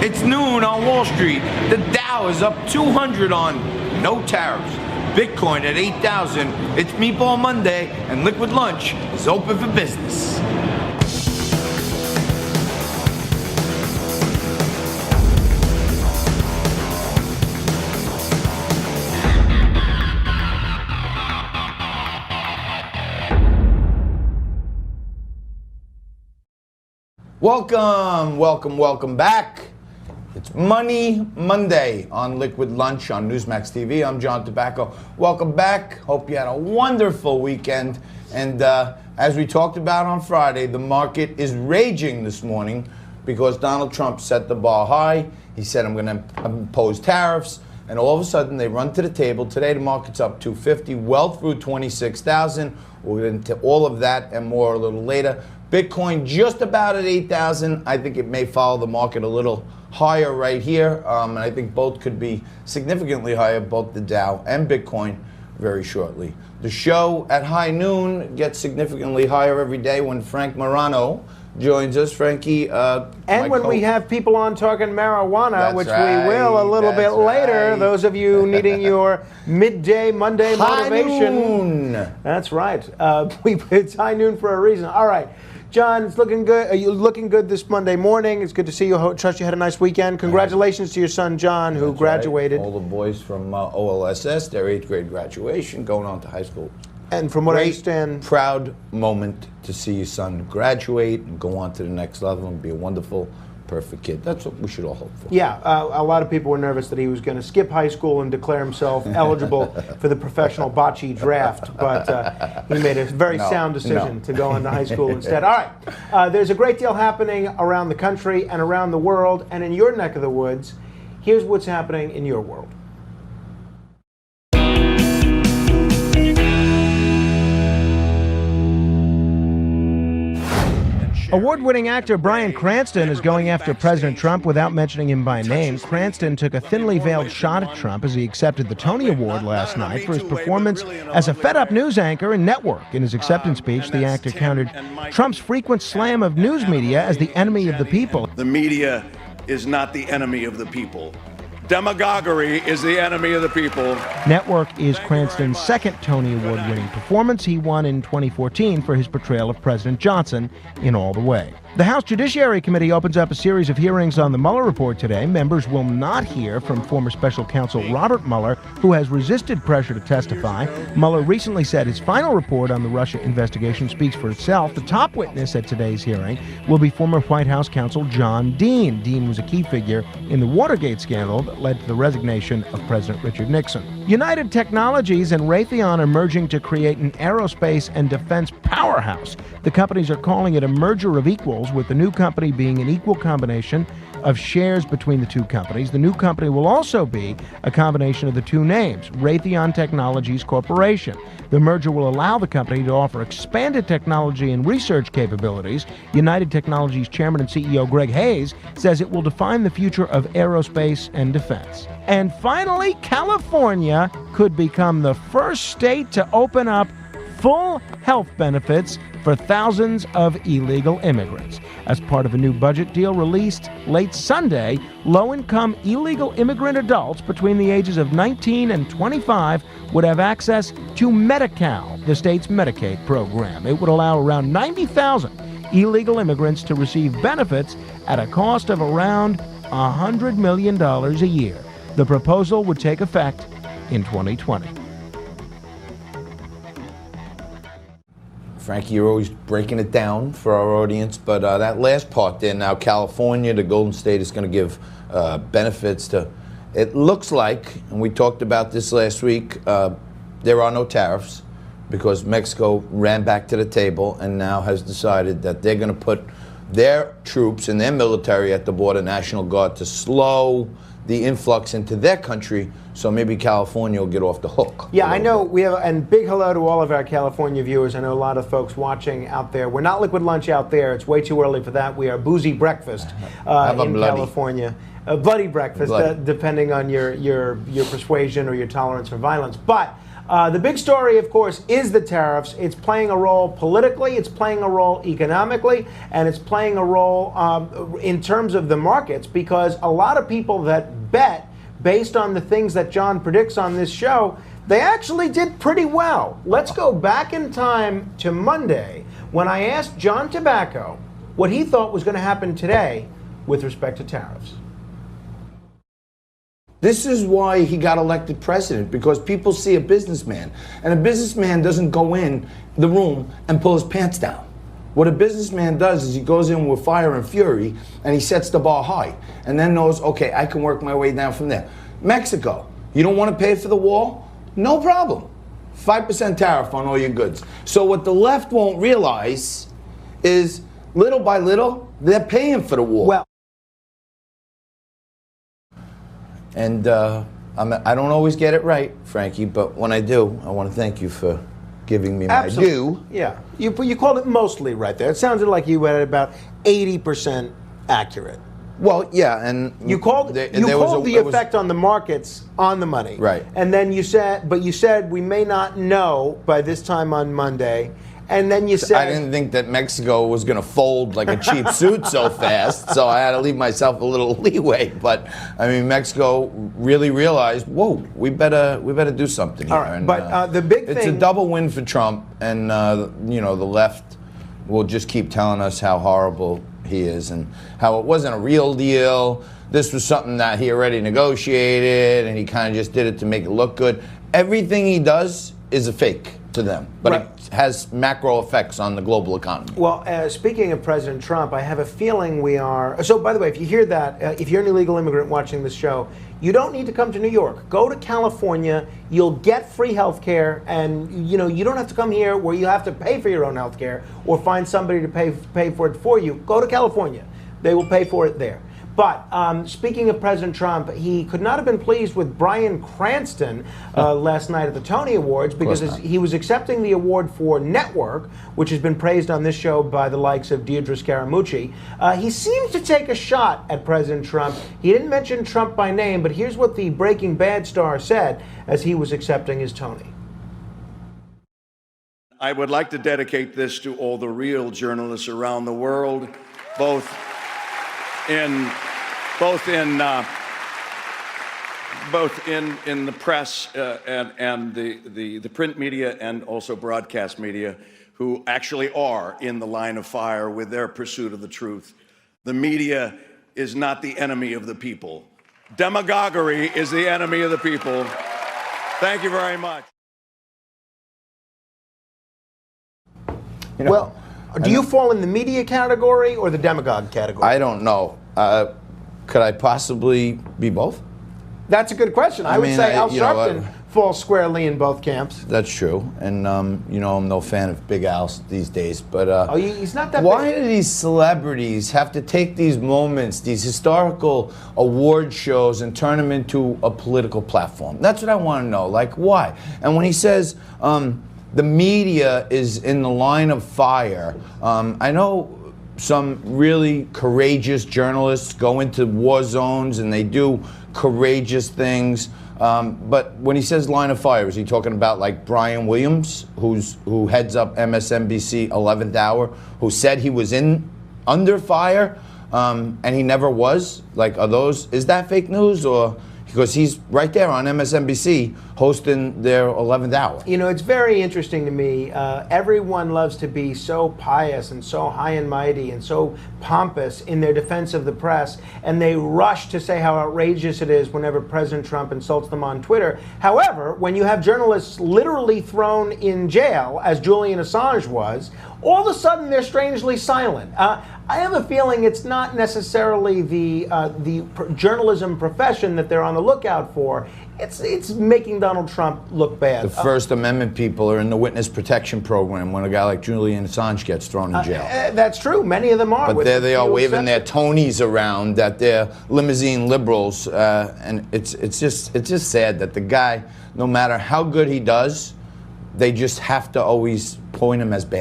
It's noon on Wall Street. The Dow is up 200 on no tariffs. Bitcoin at 8,000. It's Meatball Monday, and Liquid Lunch is open for business. Welcome back. It's Money Monday on Liquid Lunch on Newsmax TV. I'm John Tobacco. Welcome back. Hope you had a wonderful weekend. And as we talked about on Friday, the market is raging this morning because Donald Trump set the bar high. He said, I'm going to impose tariffs. And all of a sudden, they run to the table. Today, the market's up 250, well through 26,000. We'll get into all of that and more a little later. Bitcoin just about at 8,000. I think it may follow the market a little higher right here. And I think both could be significantly higher, both the Dow and Bitcoin, very shortly. The show at high noon gets significantly higher every day when Frank Morano joins us. Frankie. And when we have people on talking marijuana, which right, we will a little bit later. Right. Those of you needing your midday Monday motivation. Noon. That's right. It's high noon for a reason. All right. John, it's looking good. Are you looking good this Monday morning? It's good to see you. Trust you had a nice weekend. Congratulations to your son, John, who graduated. Right. All the boys from OLSS, their 8th grade graduation, going on to high school. And from what I understand, proud moment to see your son graduate and go on to the next level and be a wonderful, perfect kid. That's what we should all hope for. Yeah, a lot of people were nervous that he was going to skip high school and declare himself eligible for the professional bocce draft, but he made a very sound decision to go into high school instead. All right, there's a great deal happening around the country and around the world, and in your neck of the woods, here's what's happening in your world. Award-winning actor Bryan Cranston is going after President Trump without mentioning him by name. Cranston took a thinly veiled shot at Trump as he accepted the Tony Award last night for his performance as a fed-up news anchor and network. In his acceptance speech, the actor countered Trump's frequent slam of news media as the enemy of the people. The media is not the enemy of the people. Demagoguery is the enemy of the people. Network is Cranston's second Tony Award-winning performance. He won in 2014 for his portrayal of President Johnson in All the Way. The House Judiciary Committee opens up a series of hearings on the Mueller report today. Members will not hear from former special counsel Robert Mueller, who has resisted pressure to testify. Mueller recently said his final report on the Russia investigation speaks for itself. The top witness at today's hearing will be former White House counsel John Dean. Dean was a key figure in the Watergate scandal that led to the resignation of President Richard Nixon. United Technologies and Raytheon are merging to create an aerospace and defense powerhouse. The companies are calling it a merger of equals, with the new company being an equal combination of shares between the two companies. The new company will also be a combination of the two names, Raytheon Technologies Corporation. The merger will allow the company to offer expanded technology and research capabilities. United Technologies Chairman and CEO Greg Hayes says it will define the future of aerospace and defense. And finally, California could become the first state to open up full health benefits for thousands of illegal immigrants. As part of a new budget deal released late Sunday, low-income illegal immigrant adults between the ages of 19 and 25 would have access to Medi-Cal, the state's Medicaid program. It would allow around 90,000 illegal immigrants to receive benefits at a cost of around $100 million a year. The proposal would take effect in 2020. Frankie, you're always breaking it down for our audience, but that last part there, now California, the Golden State is going to give benefits to, it looks like, and we talked about this last week, there are no tariffs because Mexico ran back to the table and now has decided that they're going to put their troops and their military at the border, National Guard, to slow the influx into their country, so maybe California will get off the hook. Yeah, I know we have, and big hello to all of our California viewers. I know a lot of folks watching out there. We're not Liquid Lunch out there. It's way too early for that. We are Boozy Breakfast in California. A bloody breakfast, depending on your persuasion or your tolerance for violence. But The big story, of course, is the tariffs. It's playing a role politically, it's playing a role economically, and it's playing a role in terms of the markets, because a lot of people that bet based on the things that John predicts on this show, they actually did pretty well. Let's go back in time to Monday when I asked John Tobacco what he thought was going to happen today with respect to tariffs. This is why he got elected president, because people see a businessman, and a businessman doesn't go in the room and pull his pants down. What a businessman does is he goes in with fire and fury, and he sets the bar high, and then knows, okay, I can work my way down from there. Mexico, you don't want to pay for the wall? No problem. 5% tariff on all your goods. So what the left won't realize is, little by little, they're paying for the wall. Well, and I don't always get it right, Frankie, but when I do, I want to thank you for giving me my due. Yeah, you called it mostly right there. It sounded like you were at about 80% accurate. Well, yeah, and you called the effect on the markets on the money, right? And then you said we may not know by this time on Monday. And then you said, I didn't think that Mexico was going to fold like a cheap suit so fast, so I had to leave myself a little leeway. But I mean, Mexico really realized, whoa, we better do something here. All right, and, but the big thing, it's a double win for Trump, and you know, the left will just keep telling us how horrible he is and how it wasn't a real deal. This was something that he already negotiated, and he kind of just did it to make it look good. Everything he does is a fake to them, but right. It has macro effects on the global economy. Well, speaking of President Trump, I have a feeling we are. So, by the way, if you hear that, if you're an illegal immigrant watching this show, you don't need to come to New York. Go to California. You'll get free health care, and you don't have to come here where you have to pay for your own health care or find somebody to pay for it for you. Go to California. They will pay for it there. But speaking of President Trump, he could not have been pleased with Bryan Cranston last night at the Tony Awards, because he was accepting the award for Network, which has been praised on this show by the likes of Deirdre Scaramucci. He seems to take a shot at President Trump. He didn't mention Trump by name, but here's what the Breaking Bad star said as he was accepting his Tony. I would like to dedicate this to all the real journalists around the world, both in the press and the print media and also broadcast media, who actually are in the line of fire with their pursuit of the truth. The media is not the enemy of the people. Demagoguery is the enemy of the people. Thank you very much. Well, do you fall in the media category or the demagogue category? I don't know. Could I possibly be both? That's a good question. I would say Al Sharpton falls squarely in both camps. That's true. And, I'm no fan of Big Al these days. But he's not that why big. do these celebrities have to take these moments, these historical award shows, and turn them into a political platform? That's what I want to know. Like, why? And when he says the media is in the line of fire, I know some really courageous journalists go into war zones and they do courageous things. But when he says line of fire, is he talking about like Brian Williams, who heads up MSNBC 11th Hour, who said he was under fire and he never was? Like, is that fake news, or? Because he's right there on MSNBC hosting their 11th hour. It's very interesting to me. Everyone loves to be so pious and so high and mighty and so pompous in their defense of the press, and they rush to say how outrageous it is whenever President Trump insults them on Twitter. However, when you have journalists literally thrown in jail, as Julian Assange was, all of a sudden they're strangely silent. I have a feeling it's not necessarily the journalism profession that they're on the lookout for. It's making Donald Trump look bad. The First Amendment people are in the witness protection program when a guy like Julian Assange gets thrown in jail. That's true. Many of them are. But there they are waving their Tonys around at their limousine liberals, and it's just sad that the guy, no matter how good he does, they just have to always point him as bad.